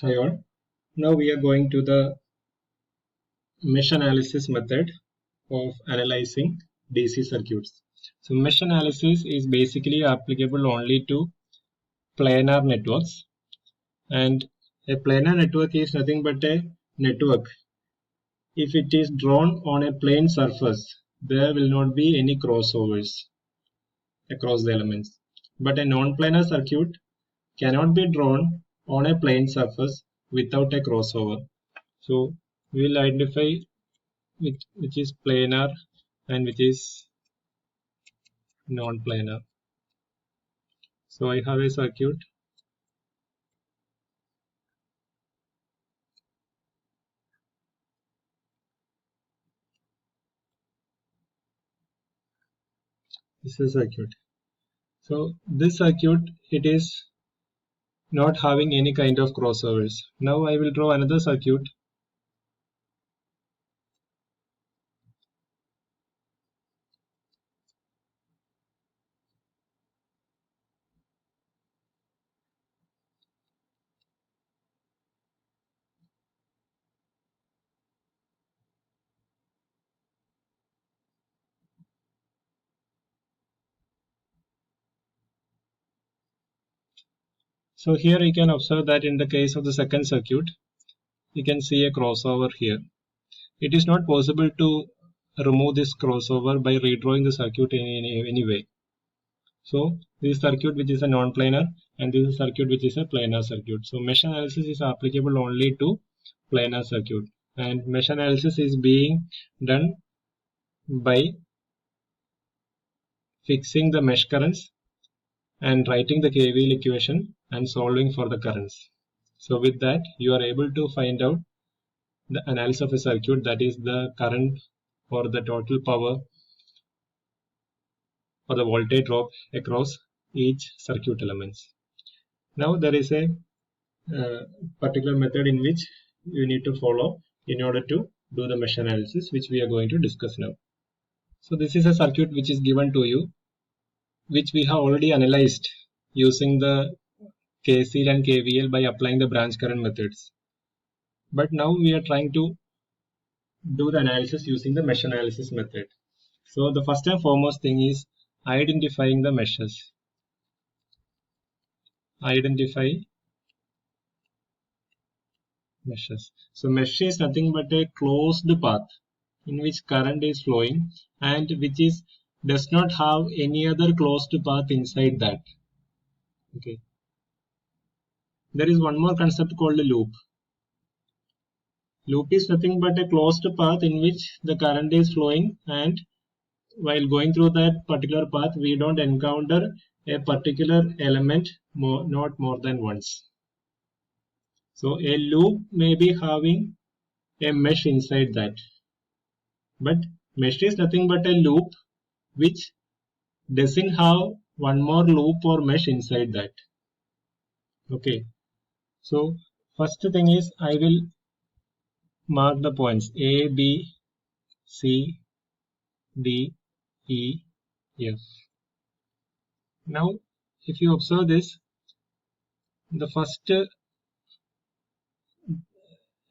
Hi all. Now we are going to the mesh analysis method of analyzing DC circuits. So mesh analysis is basically applicable only to planar networks, and a planar network is nothing but a network. If it is drawn on a plane surface, there will not be any crossovers across the elements. But a non-planar circuit cannot be drawn on a plane surface without a crossover. So we will identify which is planar and which is non-planar. So I have a circuit. This is a circuit. So this circuit, it is not having any kind of crossovers. Now I will draw another circuit. So here you can observe that in the case of the second circuit, you can see a crossover here. It is not possible to remove this crossover by redrawing the circuit in any way. So this is circuit which is a non-planar, and this is circuit which is a planar circuit. So mesh analysis is applicable only to planar circuit, and mesh analysis is being done by fixing the mesh currents and writing the KVL equation and solving for the currents. So with that, you are able to find out the analysis of a circuit, that is the current or the total power or the voltage drop across each circuit elements. Now there is a particular method in which you need to follow in order to do the mesh analysis, which we are going to discuss now. So this is a circuit which is given to you, which we have already analyzed using the KCL and KVL by applying the branch current methods. But now we are trying to do the analysis using the mesh analysis method. So the first and foremost thing is identifying the meshes. Identify meshes. So mesh is nothing but a closed path in which current is flowing and which is does not have any other closed path inside that. Okay. There is one more concept called a loop. Loop is nothing but a closed path in which the current is flowing, and while going through that particular path we don't encounter a particular element not more than once. So a loop may be having a mesh inside that, but mesh is nothing but a loop which doesn't have one more loop or mesh inside that. Okay, so first thing is I will mark the points A, B, C, D, E, F. Now if you observe this, the first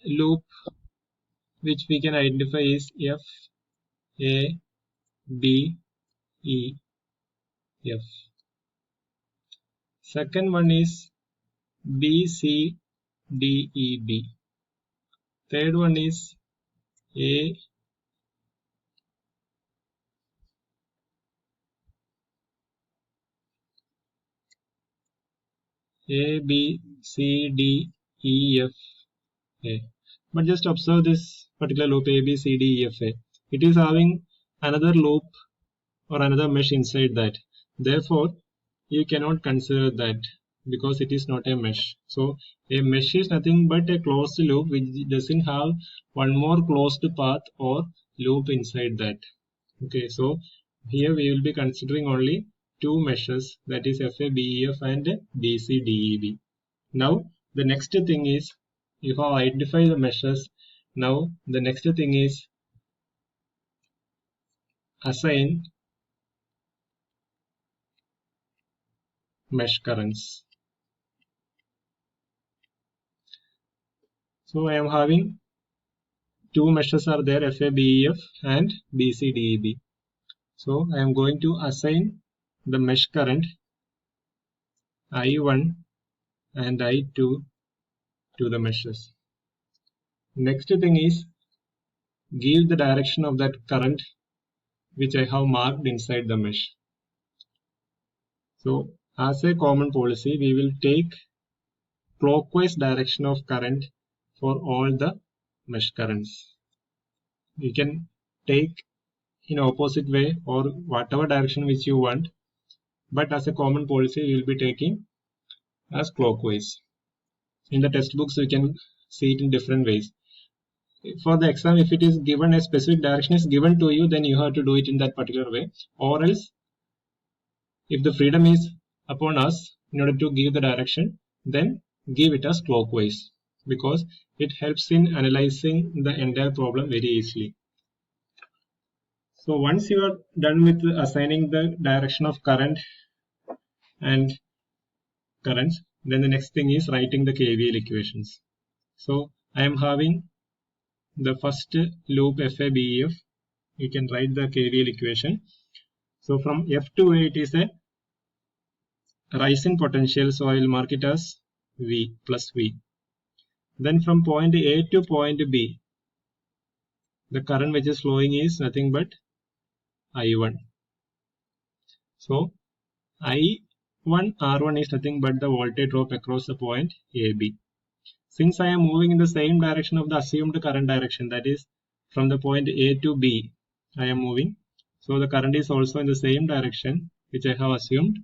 loop which we can identify is F, A, B, E, F. Second one is B, C, D, E, B. Third one is A, B, C, D, E, F, A. But just observe this particular loop A, B, C, D, E, F, A. It is having another loop or another mesh inside that. Therefore, you cannot consider that because it is not a mesh. So a mesh is nothing but a closed loop which doesn't have one more closed path or loop inside that. Okay, so here we will be considering only two meshes, that is FABEF and BCDEB. Now the next thing is you have identified the meshes. Now the next thing is assign mesh currents. So I am having two meshes are there, FABEF and BCDEB. So I am going to assign the mesh current I1 and I2 to the meshes. Next thing is give the direction of that current which I have marked inside the mesh. So as a common policy, we will take clockwise direction of current for all the mesh currents. You can take in opposite way or whatever direction which you want, but as a common policy we will be taking as clockwise. In the textbooks you can see it in different ways. For the exam, if it is given a specific direction is given to you, then you have to do it in that particular way, or else if the freedom is upon us in order to give the direction, then give it as clockwise, because it helps in analyzing the entire problem very easily. So once you are done with assigning the direction of current and currents, then the next thing is writing the KVL equations. So I am having the first loop FABEF. You can write the KVL equation. So from F to A it is a rise in potential, so I will mark it as V plus V. Then from point A to point B, the current which is flowing is nothing but I1. So I1 R1 is nothing but the voltage drop across the point AB. Since I am moving in the same direction of the assumed current direction, that is from the point A to B, I am moving. So the current is also in the same direction which I have assumed.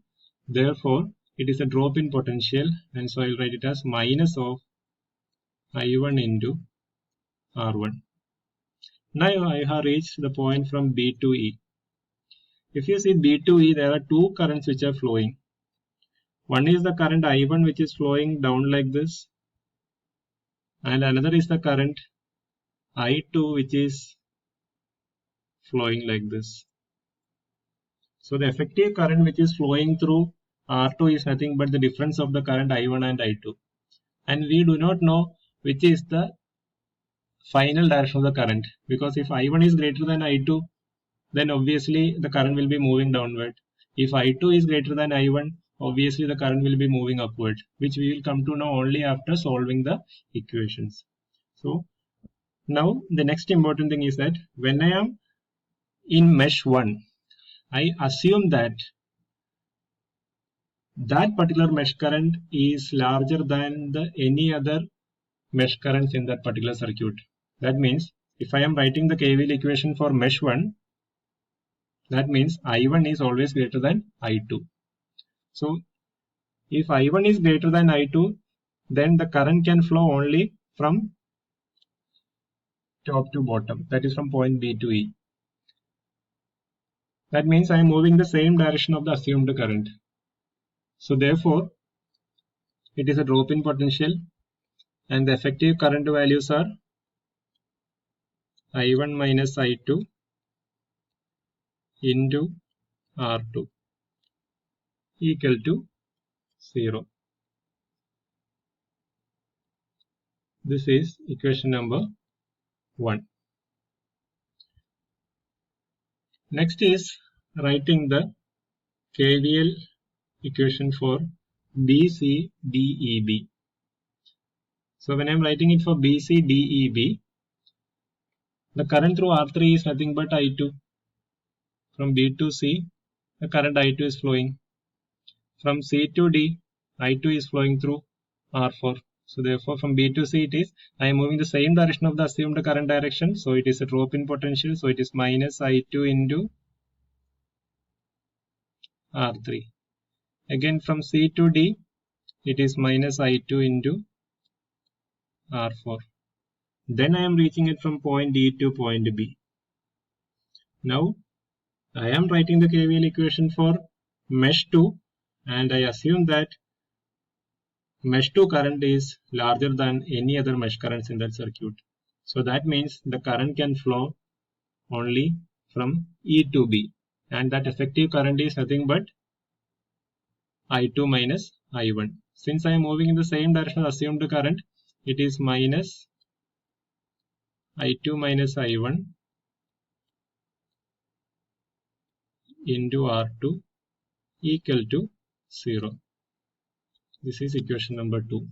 Therefore, it is a drop in potential, and so I will write it as minus of I1 into R1. Now I have reached the point from B to E. If you see B to E, there are two currents which are flowing. One is the current I1 which is flowing down like this, and another is the current I2 which is flowing like this. So the effective current which is flowing through R2 is nothing but the difference of the current I1 and I2. And we do not know which is the final direction of the current, because if I1 is greater than I2, then obviously the current will be moving downward. If I2 is greater than I1, obviously the current will be moving upward, which we will come to know only after solving the equations. So now the next important thing is that when I am in mesh 1, I assume that particular mesh current is larger than any other mesh currents in that particular circuit. That means if I am writing the KVL equation for mesh 1, that means I1 is always greater than I2. So if I1 is greater than I2, then the current can flow only from top to bottom, that is from point B to E. That means I am moving the same direction of the assumed current. So therefore, it is a drop in potential, and the effective current values are I1 minus I2 into R2 equal to 0. This is equation number 1. Next is writing the KVL equation for BCDEB. So when I am writing it for BCDEB, the current through R3 is nothing but I2. From B to C, the current I2 is flowing. From C to D, I2 is flowing through R4. So therefore from B to C it is, I am moving the same direction of the assumed current direction. So it is a drop in potential. So it is minus I2 into R3. Again from C to D, it is minus I2 into R4. Then I am reaching it from point D to point B. Now I am writing the KVL equation for mesh 2, and I assume that mesh 2 current is larger than any other mesh currents in that circuit. So that means the current can flow only from E to B, and that effective current is nothing but I2 minus I1. Since I am moving in the same direction of assumed current, it is minus I2 minus I1 into R2 equal to 0. This is equation number 2.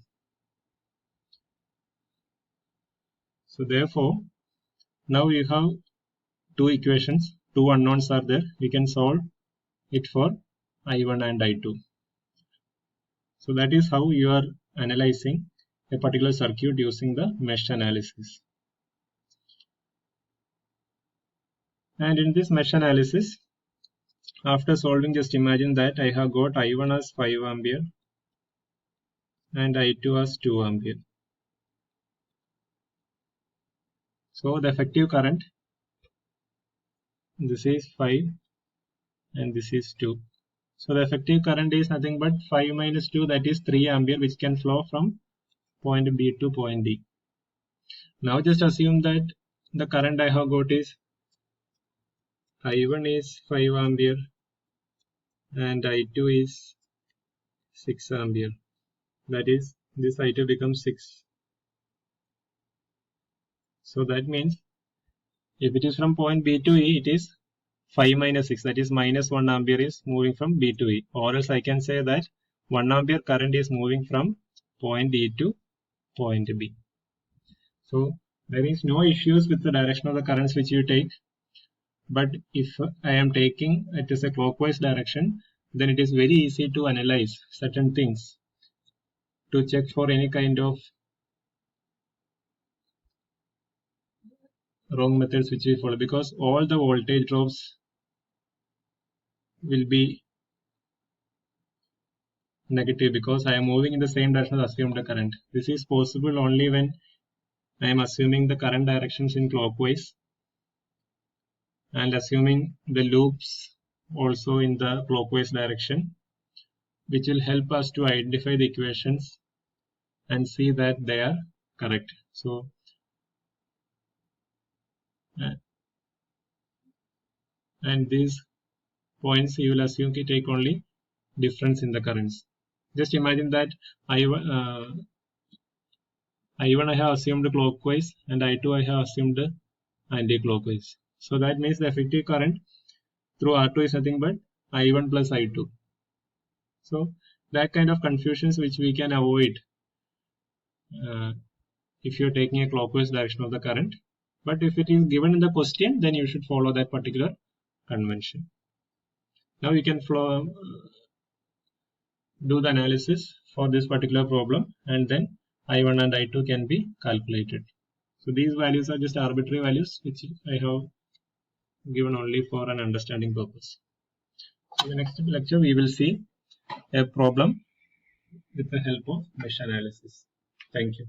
So therefore, now we have two equations, two unknowns are there. We can solve it for I1 and I2. So that is how you are analyzing a particular circuit using the mesh analysis. And in this mesh analysis, after solving, just imagine that I have got I1 as 5 ampere and I2 as 2 ampere. So the effective current, this is 5 and this is 2. So the effective current is nothing but 5 minus 2, that is 3 ampere, which can flow from point B to point D. Now just assume that the current I have got is I1 is 5 ampere and I2 is 6 ampere. That is, this I2 becomes 6. So that means if it is from point B to E, it is 5 minus 6, that is minus 1 ampere is moving from B to E. Or else I can say that 1 ampere current is moving from point E to point B. So there is no issues with the direction of the currents which you take. But if I am taking it as a clockwise direction, then it is very easy to analyze certain things to check for any kind of wrong methods which we follow, because all the voltage drops will be negative because I am moving in the same direction as assumed current. This is possible only when I am assuming the current directions in clockwise and assuming the loops also in the clockwise direction, which will help us to identify the equations and see that they are correct. So and these points you will assume to take only difference in the currents. Just imagine that I1 I have assumed clockwise and I2 I have assumed anti-clockwise. So that means the effective current through R2 is nothing but I1 plus I2. So that kind of confusions which we can avoid if you're taking a clockwise direction of the current. But if it is given in the question, then you should follow that particular convention. Now you can do the analysis for this particular problem, and then I1 and I2 can be calculated. So these values are just arbitrary values which I have given only for an understanding purpose. In the next lecture, we will see a problem with the help of mesh analysis. Thank you.